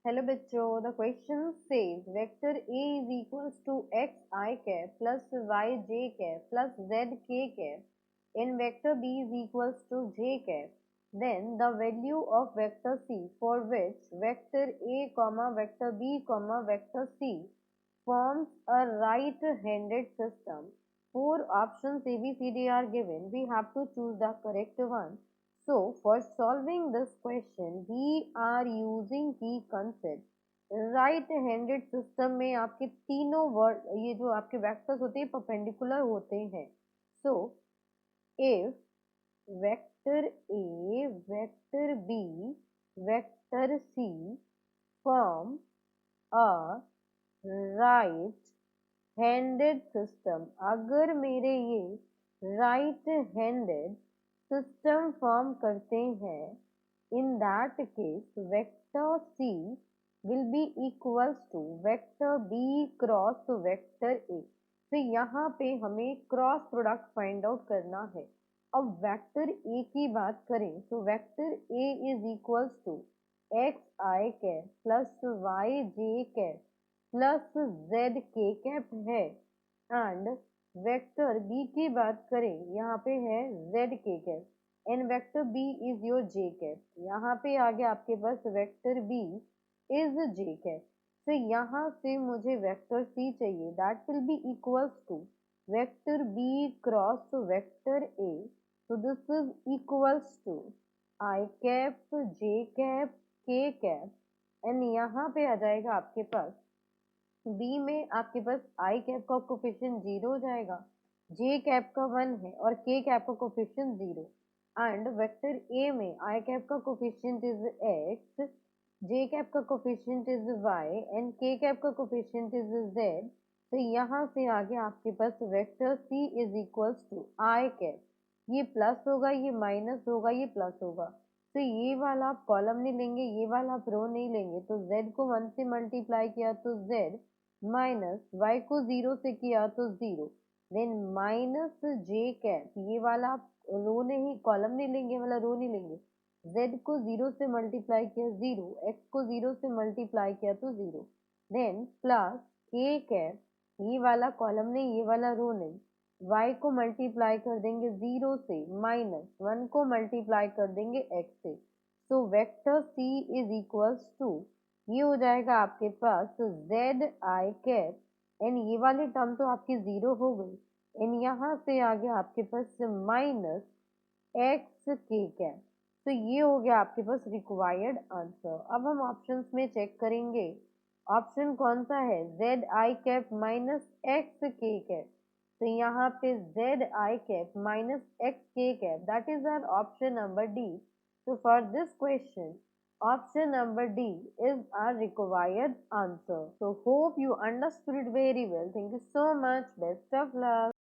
Hello बच्चों, the question says vector A is equals to x I cap plus y j cap plus z k cap and vector B is equals to j cap. Then the value of vector C for which vector A comma vector B comma vector C forms a right-handed system. Four options A, B, C, D are given. We have to choose the correct one. So, for solving this question, we are using key concept. Right handed system में आपके तीनों word ये जो आपके vectors होते हैं perpendicular होते हैं. So if vector A vector B vector C form a right handed system, अगर मेरे ये राइट हैंडेड सिस्टम फॉर्म करते हैं, in that case vector C will be equals to vector B cross vector A. तो यहाँ पे हमें cross product find out करना है. अब वेक्टर ए की बात करें तो vector A is equals to X I cap plus Y J cap plus Z K cap है. एंड वेक्टर बी की बात करें, यहाँ पे है Z K cap and vector B is your J cap. यहाँ पे आ गया आपके पास vector B is J cap. तो यहाँ से मुझे वेक्टर सी चाहिए, that will be equals to vector B cross vector A. so this is equals to I cap J cap के कैप एंड यहाँ पे आ जाएगा आपके पास बी में आपके पास आई कैप का कोफिशिएंट 0 हो जाएगा, जे कैप का 1 है और के कैप का कोफिशिएंट 0. एंड वेक्टर ए में आई कैप का coefficient is X, J cap का coefficient is Y and K cap का कोफिशिएंट इज जेड. तो यहाँ से आगे आपके पास vector C is equals to I cap. ये प्लस होगा, ये माइनस होगा, ये प्लस होगा. तो ये वाला आप कॉलम नहीं लेंगे, ये वाला आप रो नहीं लेंगे. तो z को 1 से मल्टीप्लाई किया तो z माइनस y को 0 से किया तो 0. देन माइनस जे कैप, ये वाला आप रो नहीं कॉलम नहीं लेंगे, वाला रो नहीं लेंगे. z को 0 से मल्टीप्लाई किया 0, x को 0 से मल्टीप्लाई किया तो 0. देन प्लस के कैप, ये वाला कॉलम नहीं, ये वाला रो नहीं. y को मल्टीप्लाई कर देंगे 0 से माइनस 1 को मल्टीप्लाई कर देंगे x से. So vector c is equals to ये हो जाएगा आपके पास जेड आई कैप एंड ये वाली टर्म तो आपकी 0 हो गई एंड यहाँ से आ गया आपके पास माइनस एक्स के कैप. तो ये हो गया आपके पास रिक्वायर्ड आंसर. अब हम ऑप्शंस में चेक करेंगे ऑप्शन कौन सा है, Z I cap minus X K cap. तो यहाँ पे Z I cap minus X K cap, that is our option number D. So for this question, option number D is our required answer. So hope you understood it very well. Thank you so much. Best of luck.